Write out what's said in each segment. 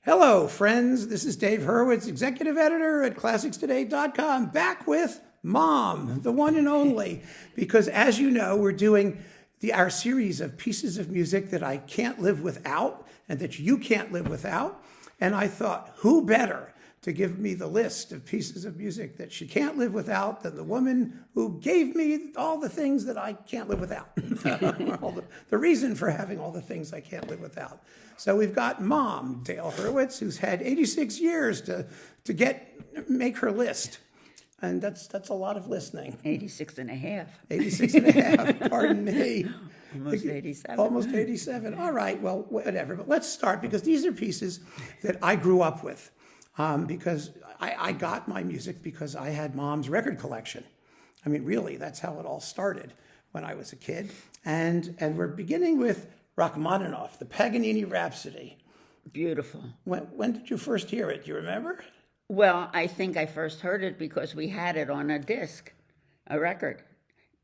Hello, friends. This is Dave Hurwitz, executive editor at ClassicsToday.com, back with Mom, the one and only. Because as you know, we're doing our series of pieces of music that I can't live without and that you can't live without. And I thought, who better to give me the list of pieces of music that she can't live without than the woman who gave me all the things that I can't live without. The reason for having all the things I can't live without. So we've got Mom, Dale Hurwitz, who's had 86 years to make her list. And that's a lot of listening. 86 and a half. 86 and a half, pardon me. Almost 87. Almost 87. All right, well, whatever. But let's start, because these are pieces that I grew up with. Because I got my music because I had Mom's record collection. I mean, really, that's how it all started when I was a kid. And we're beginning with Rachmaninoff, the Paganini Rhapsody. Beautiful. When did you first hear it? Do you remember? Well, I think I first heard it because we had it on a disc, a record.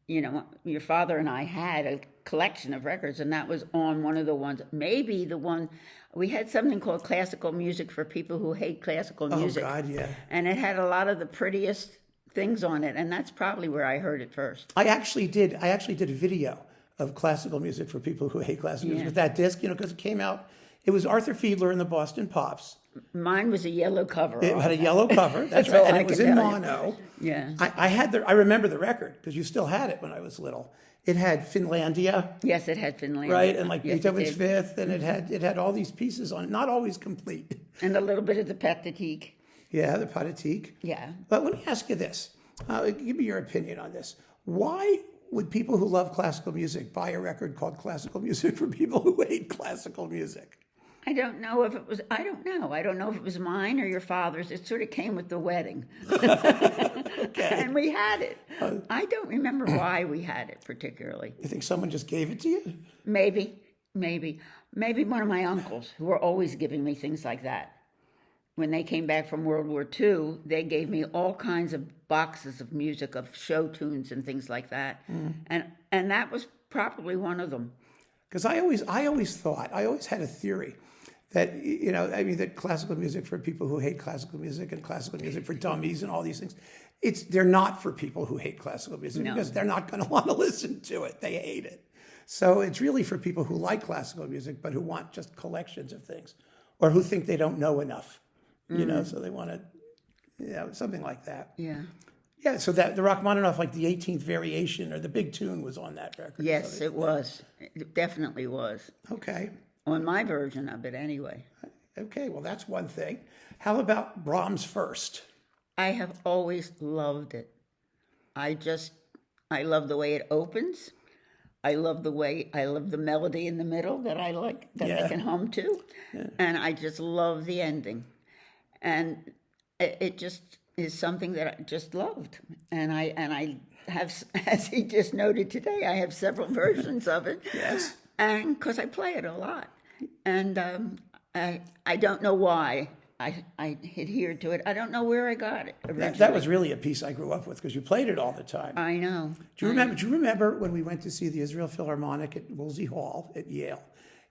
You know, your father and I had a collection of records, and that was on one of the ones, maybe the one, we had something called Classical Music for People Who Hate Classical Music. Oh, God, yeah. And it had a lot of the prettiest things on it, and that's probably where I heard it first. I actually did a video of classical music for people who hate classical music with that disc, because it came out, it was Arthur Fiedler and the Boston Pops. Mine was a yellow cover. It had a yellow cover, that's That's right, all and I it was can in tell you. mono. Yeah. I remember the record, because you still had it when I was little. It had Finlandia, Yes, it had Finlandia. right, and like Yes, it Beethoven's did. Fifth, and it had all these pieces on it, not always complete. And a little bit of the Pathétique. Yeah, the Pathétique. Yeah. But let me ask you this. Give me your opinion on this. Why would people who love classical music buy a record called Classical Music for People Who Hate Classical Music? I don't know if it was, I don't know. I don't know if it was mine or your father's. It sort of came with the wedding. Okay. And we had it. I don't remember why we had it particularly. You think someone just gave it to you? Maybe one of my uncles who were always giving me things like that. When they came back from World War II, they gave me all kinds of boxes of music, of show tunes and things like that. And that was probably one of them. Because I always had a theory that, that classical music for people who hate classical music and classical music for dummies and all these things, they're not for people who hate classical music, because they're not going to want to listen to it. They hate it. So it's really for people who like classical music but who want just collections of things, or who think they don't know enough, so they want to, something like that. Yeah. Yeah, so that the Rachmaninoff, like the 18th variation or the big tune, was on that record. Yes, it was. It definitely was. Okay. On my version of it, anyway. Okay, well, that's one thing. How about Brahms First? I have always loved it. I love the way it opens. I love the melody in the middle that I like, that I can hum to. Yeah. And I just love the ending. And it just is something that I just loved. And I have, as he just noted today, I have several versions of it. Yes. And because I play it a lot. And I don't know why I adhered to it. I don't know where I got it originally. That was really a piece I grew up with, because you played it all the time. I know. Do you remember when we went to see the Israel Philharmonic at Woolsey Hall at Yale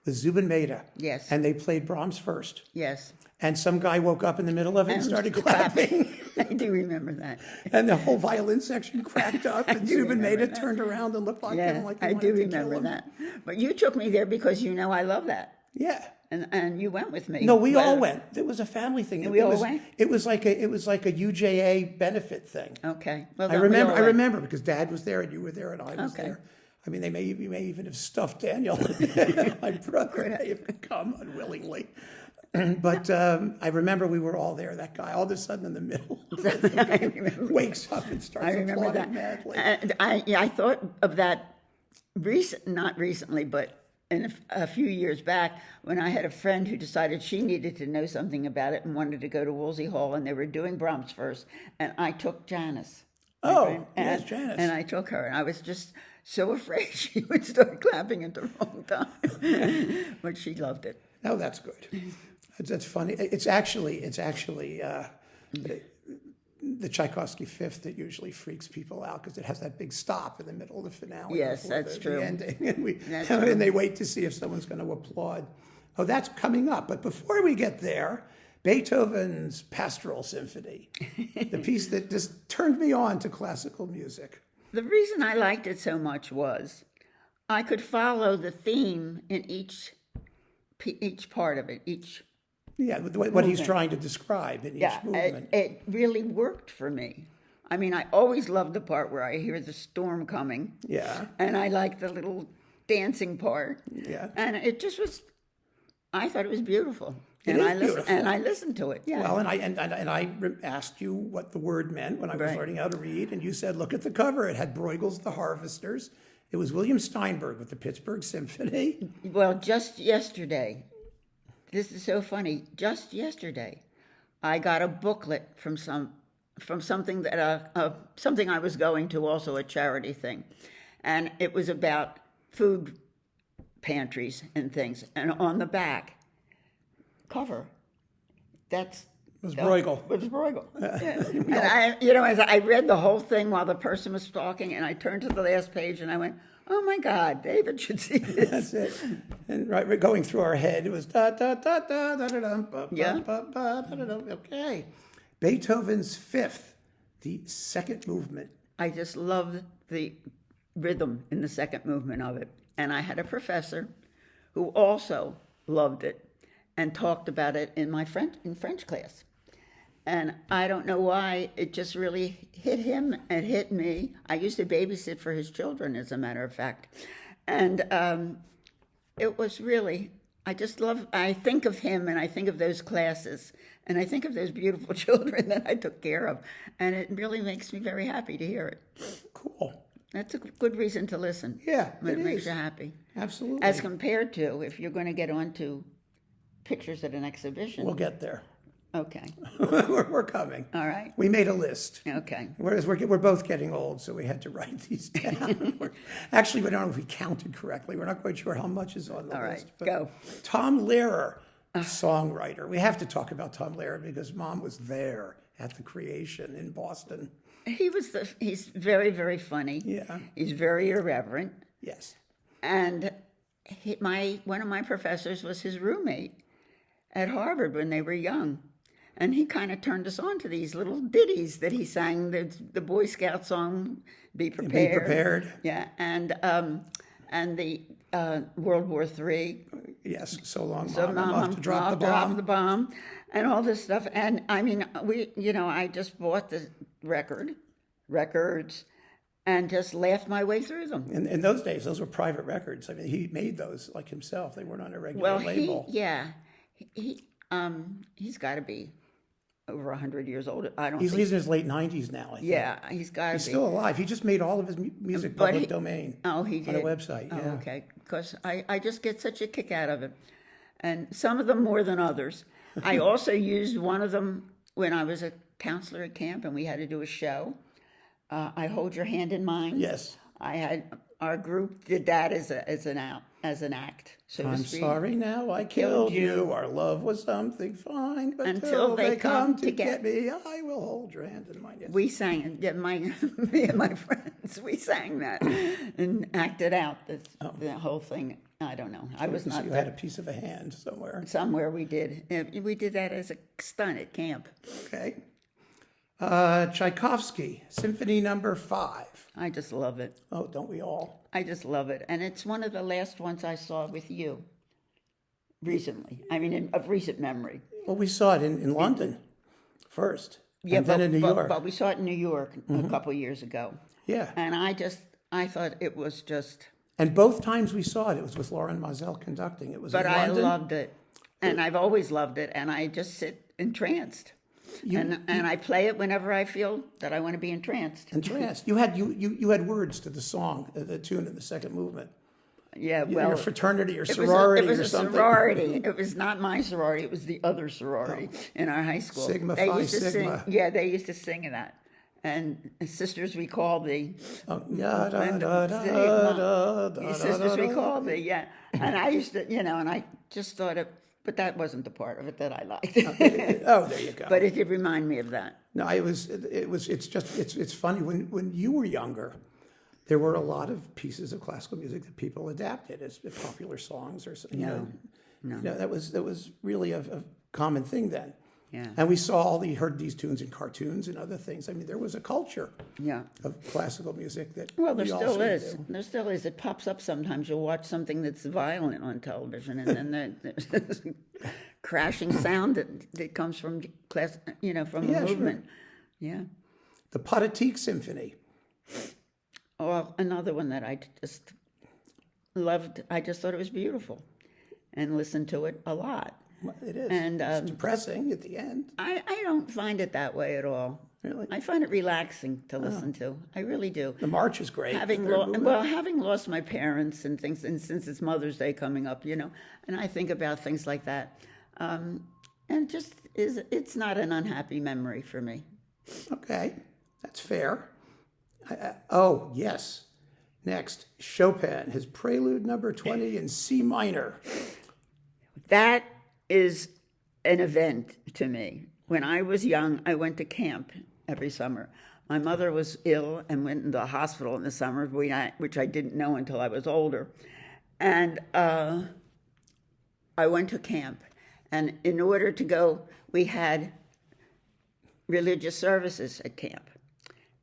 with Zubin Mehta? Yes. And they played Brahms First. Yes. And some guy woke up in the middle of it and started clapping. I do remember that. And the whole violin section cracked up, and Zubin Mehta turned around and looked like him, like he I wanted do to remember kill him. that. But you took me there because I love that. Yeah. And you went with me. No, we all went. It was a family thing. We all went? It was like a UJA benefit thing. Okay. Well, I remember because Dad was there and you were there and I was Okay. there. I mean, you may even have stuffed Daniel. My brother may have come unwillingly. But I remember we were all there. That guy, all of a sudden in the middle, wakes up and starts applauding madly. And I thought of that not recently, but in a few years back, when I had a friend who decided she needed to know something about it and wanted to go to Woolsey Hall, and they were doing Brahms First, and I took Janice. Yes, Janice. And I took her, and I was just so afraid she would start clapping at the wrong time. But she loved it. Oh, that's good. That's funny. It's actually the Tchaikovsky Fifth that usually freaks people out, because it has that big stop in the middle of the finale. Yes, that's true. The ending, and That's and true. they wait to see if someone's going to applaud. Oh, that's coming up. But before we get there, Beethoven's Pastoral Symphony, the piece that just turned me on to classical music. The reason I liked it so much was I could follow the theme in each part of it, What he's trying to describe in each movement. It really worked for me. I mean, I always loved the part where I hear the storm coming. Yeah. And I like the little dancing part. Yeah. And it just was, I thought it was beautiful. It is beautiful. And I listened to it, yeah. Well, and I asked you what the word meant when I was learning how to read, and you said, look at the cover. It had Bruegel's The Harvesters. It was William Steinberg with the Pittsburgh Symphony. Well, just yesterday, this is so funny, just yesterday, I got a booklet from something that something I was going to, also a charity thing, and it was about food pantries and things. And on the back cover, was Bruegel. Was Bruegel. Yeah. And as I read the whole thing while the person was talking, and I turned to the last page and I went, "Oh my God, David should see this." That's it. And right, going through our head, it was da da da da da da da da da da da da. Okay, Beethoven's Fifth, the second movement. I just loved the rhythm in the second movement of it, and I had a professor who also loved it and talked about it in my French class. And I don't know why, it just really hit him and hit me. I used to babysit for his children, as a matter of fact. And it was really, I think of him and I think of those classes and I think of those beautiful children that I took care of. And it really makes me very happy to hear it. Cool. That's a good reason to listen. Yeah, it makes you happy. Absolutely. As compared to if you're going to get onto pictures at an exhibition. We'll get there. Okay. We're coming. All right. We made a list. Okay. Whereas we're both getting old, so we had to write these down. Actually, we don't know if we counted correctly. We're not quite sure how much is on the All list. right, go. Tom Lehrer, songwriter. We have to talk about Tom Lehrer because Mom was there at the creation in Boston. He's very, very funny. Yeah. He's very irreverent. Yes. And one of my professors was his roommate at Harvard when they were young. And he kind of turned us on to these little ditties that he sang, the Boy Scout song, Be Prepared. Be Prepared. Yeah, and the World War III. Yes, So Long, Mom, I'm off to drop the bomb. And all this stuff. And I mean, I just bought the records, and just laughed my way through them. In those days, those were private records. I mean, he made those like himself. They weren't on a regular label. He's got to be over 100 years old. He's in his late 90s now, I think. Yeah, he's got to be. He's still alive. He just made all of his music public domain. Oh, he did? On a website, yeah. Oh, okay, because I just get such a kick out of it. And some of them more than others. I also used one of them when I was a counselor at camp and we had to do a show. I Hold Your Hand in Mine. Yes. Our group did that as an act, so to speak. I'm sorry now I killed you. Our love was something fine, but until they come to get me, I will hold your hand in mine. Yes. We sang, me and my friends, we sang that and acted out the whole thing. I don't know. I was not. You had a piece of a hand somewhere. Somewhere we did. We did that as a stunt at camp. Okay. Tchaikovsky Symphony No. 5. I just love it. Oh, don't we all? I just love it. And it's one of the last ones I saw with you recently. I mean, of recent memory. Well, we saw it in London first. Yeah, and then in New York. But we saw it in New York a couple years ago. Yeah. And I thought it was just... And both times we saw it, it was with Lauren Mazel conducting. It was in London. But I loved it. And I've always loved it. And I just sit entranced. And I play it whenever I feel that I want to be entranced. Entranced. You had words to the song, the tune in the second movement. Yeah, well, your fraternity or sorority or something. It was a sorority. It was not my sorority. It was the other sorority in our high school. Sigma they Phi used to Sigma. Sing, yeah, they used to sing that. And sisters we called the sisters we called the And I used to, and I just thought it. But that wasn't the part of it that I liked. Oh, there you go. But it did remind me of that. No, it's funny. When you were younger, there were a lot of pieces of classical music that people adapted as popular songs or something. No. You know, that was really a common thing then. Yeah. And we heard these tunes in cartoons and other things. I mean, there was a culture of classical music that Well, there we still also is. do. There still is. It pops up sometimes. You'll watch something that's violent on television, and then there's this crashing sound that comes from from a movement. Yeah. The Pathétique Symphony. Or another one that I just loved. I just thought it was beautiful, and listened to it a lot. Well, it is. And it's depressing at the end. I don't find it that way at all. Really? I find it relaxing to listen to. I really do. The march is great. Having lost my parents and things, and since it's Mother's Day coming up, and I think about things like that, and just it's not an unhappy memory for me. Okay, that's fair. Oh, yes. Next, Chopin, his Prelude No. 20 in C minor. That is an event to me. When I was young, I went to camp every summer. My mother was ill and went into the hospital in the summer, which I didn't know until I was older. And I went to camp. And in order to go, we had religious services at camp.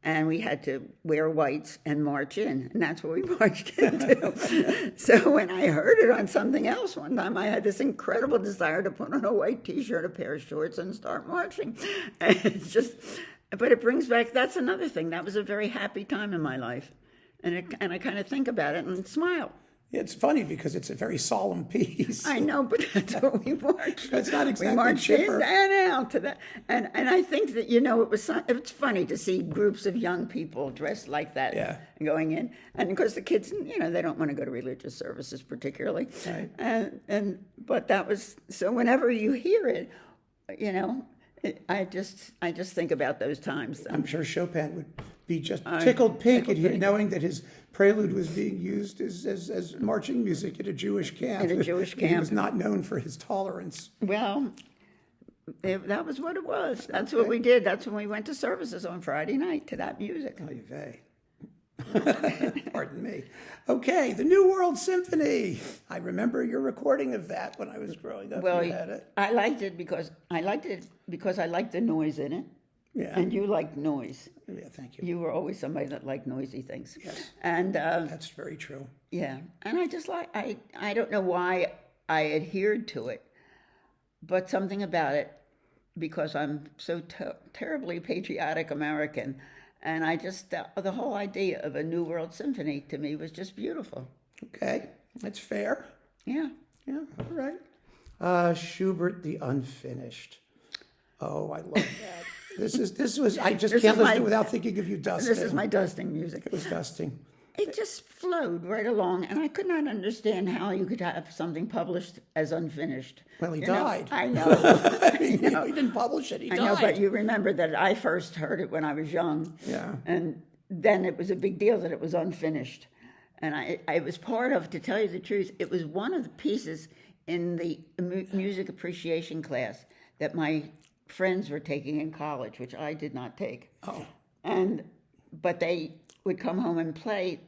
And we had to wear whites and march in, and that's what we marched into. So when I heard it on something else one time, I had this incredible desire to put on a white T-shirt, a pair of shorts, and start marching. And it's just, but it brings back, that's another thing. That was a very happy time in my life. And I kind of think about it and smile. It's funny because it's a very solemn piece. I know, but that's what we marched. It's not exactly we marched chipper. in and out to that, and I think that it's funny to see groups of young people dressed like that going in, and of course the kids, they don't want to go to religious services particularly, right. But that was so. Whenever you hear it, I just think about those times. I'm sure Chopin would be just tickled pink knowing that his prelude was being used as marching music at a Jewish camp. At a Jewish camp. He was not known for his tolerance. Well, that was what it was. That's what we did. That's when we went to services on Friday night to that music. Oy vey. Pardon me. Okay, the New World Symphony. I remember your recording of that when I was growing up. Well, you had it. I liked it because I liked the noise in it. Yeah. And you liked noise. Yeah, thank you. You were always somebody that liked noisy things. Yes. And that's very true. yeah, and I just I don't know why I adhered to it, but something about it, because I'm so terribly patriotic American. And I just, the whole idea of a New World Symphony to me was just beautiful. Okay, that's fair. Yeah. Yeah, all right. Schubert, the Unfinished. Oh, I love that. I just can't listen to it without thinking of you dusting. This is my dusting music. It was dusting. It just flowed right along, and I could not understand how you could have something published as unfinished. Well, he died. I know. He didn't publish it. He died. I know, but you remember that I first heard it when I was young. Yeah. And then it was a big deal that it was unfinished. And I was part of, to tell you the truth, it was one of the pieces in the music appreciation class that my friends were taking in college, which I did not take. Oh. But they would come home and play,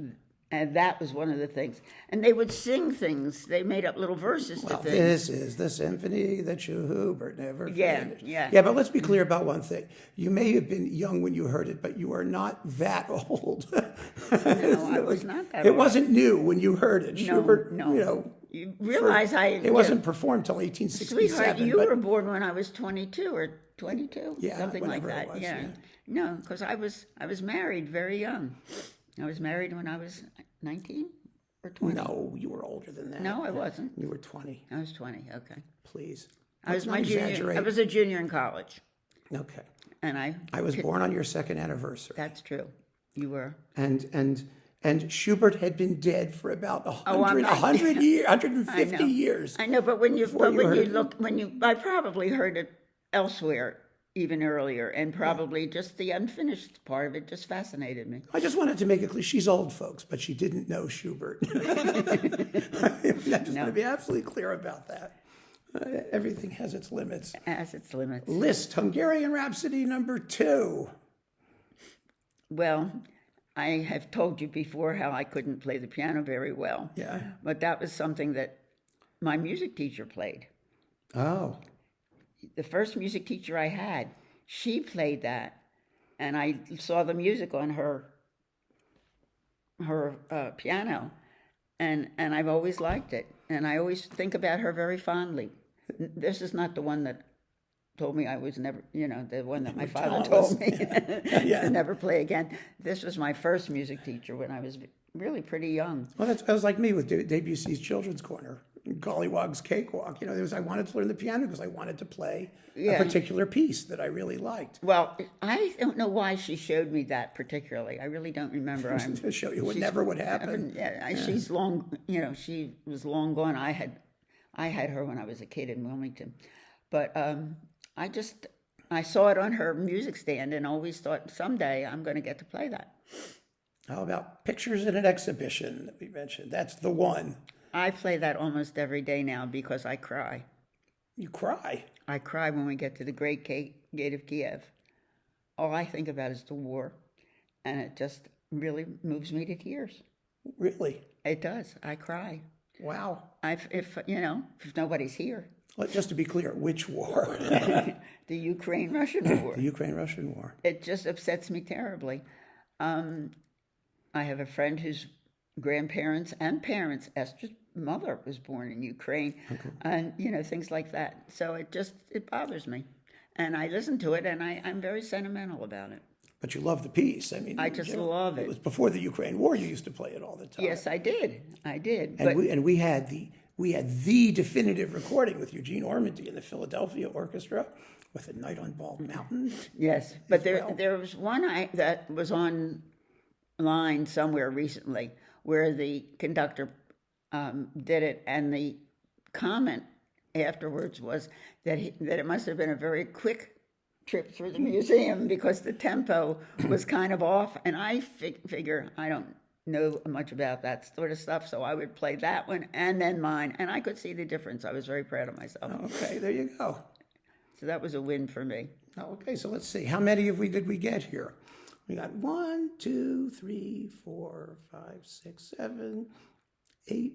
and that was one of the things. And they would sing things. They made up little verses to things. This is the symphony that Schubert never finished. Yeah. Yeah, but let's be clear about one thing. You may have been young when you heard it, but you are not that old. No, I was not that old. It wasn't new when you heard it. No, Schubert, no. You realize it wasn't performed till 1867. Sweetheart, you were born when I was 22 or 22, Yeah, something like that. it was, yeah. No, because I was married very young. I was married when I was 19 or 20. No, you were older than that. No, I wasn't. You were 20. I was 20. Okay. Please. I was Let's not exaggerate. I was a junior in college, Okay. and I was born on your second anniversary. That's true. You were. And Schubert had been dead for about 100 years, 150 years. I know, but I probably heard it elsewhere even earlier, and probably just the unfinished part of it just fascinated me. I just wanted to make it clear, she's old, folks, but she didn't know Schubert. I just want to be absolutely clear about that. Everything has its limits. Has its limits. Liszt, Hungarian Rhapsody No. 2. Well, I have told you before how I couldn't play the piano very well. Yeah. But that was something that my music teacher played. Oh, The first music teacher I had, she played that, and I saw the music on her piano, and I've always liked it, and I always think about her very fondly. This is not the one that told me I was never, the one that my father told me to never play again. This was my first music teacher when I was really pretty young. Well, that was like me with Debussy's Children's Corner, Golliwogg's Cakewalk. I wanted to learn the piano because I wanted to play a particular piece that I really liked. Well, I don't know why she showed me that particularly. I really don't remember. To show you what never would happen. She's long, she was long gone. I had her when I was a kid in Wilmington. But I saw it on her music stand and always thought someday I'm going to get to play that. How about Pictures in an Exhibition that we mentioned? That's the one. I play that almost every day now because I cry. You cry? I cry when we get to the Great Gate of Kiev. All I think about is the war, and it just really moves me to tears. Really? It does. I cry. Wow. If nobody's here. Well, just to be clear, which war? The Ukraine-Russian war. The Ukraine-Russian war. It just upsets me terribly. I have a friend whose grandparents and parents, Esther's mother was born in Ukraine, and things like that. So it bothers me, and I listen to it, and I'm very sentimental about it. But you love the piece. I just love it. It was before the Ukraine war. You used to play it all the time. Yes, I did. And we had the definitive recording with Eugene Ormandy and the Philadelphia Orchestra with A Night on Bald Mountain. Yes, but there was one that was online somewhere recently where the conductor did it, and the comment afterwards was that it must have been a very quick trip through the museum because the tempo was kind of off, and I figure I don't know much about that sort of stuff, so I would play that one and then mine, and I could see the difference. I was very proud of myself. Okay, there you go. So that was a win for me. Okay, so let's see. How many did we get here? We got 1, 2, 3, 4, 5, 6, 7, 8,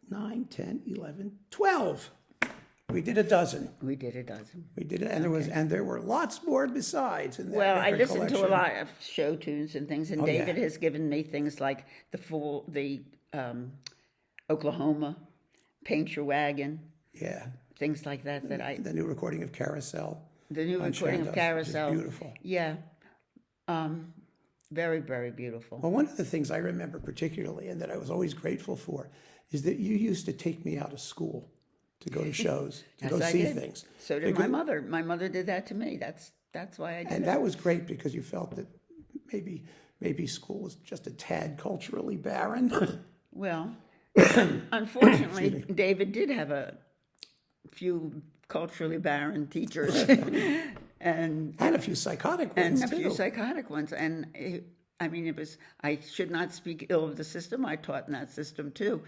9, 10, 11, 12. We did a dozen. We did a dozen. We did it, and there were lots more besides. In that well, I listened collection. to a lot of show tunes and things, and David has given me things like the Oklahoma, Paint Your Wagon. Yeah. Things like that The new recording of Carousel. The new recording of Carousel. Beautiful. Yeah. Very, very beautiful. Well, one of the things I remember particularly, and that I was always grateful for, is that you used to take me out of school to go to shows, to go see things. So did my mother. My mother did that to me. That's why I did it. And that was great because you felt that maybe school was just a tad culturally barren. Well, unfortunately, David did have a few culturally barren teachers. And a few psychotic ones, And it was, I should not speak ill of the system. I taught in that system too,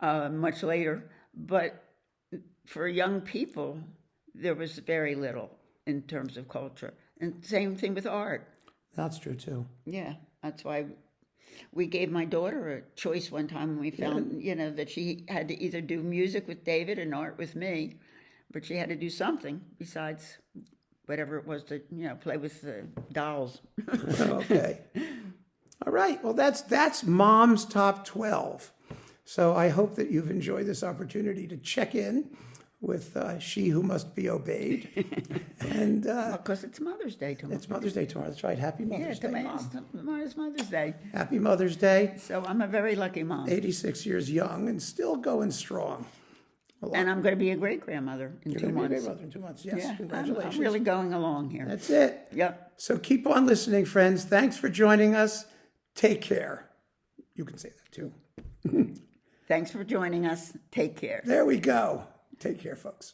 much later. But for young people, there was very little in terms of culture. And same thing with art. That's true too. Yeah, that's why we gave my daughter a choice one time when we found, that she had to either do music with David and art with me, but she had to do something besides whatever it was to, play with the dolls. Okay. All right. Well, that's Mom's Top 12. So I hope that you've enjoyed this opportunity to check in with She Who Must Be Obeyed. And because it's Mother's Day tomorrow. It's Mother's Day tomorrow. That's right. Happy Mother's Day, Mom. Tomorrow's Mother's Day. Happy Mother's Day. So I'm a very lucky mom. 86 years young and still going strong. And I'm going to be a great-grandmother in 2 months. You're going to be a great-grandmother in 2 months. Yes, yeah, congratulations. I'm really going along here. That's it. Yep. So keep on listening, friends. Thanks for joining us. Take care. You can say that too. Thanks for joining us. Take care. There we go. Take care, folks.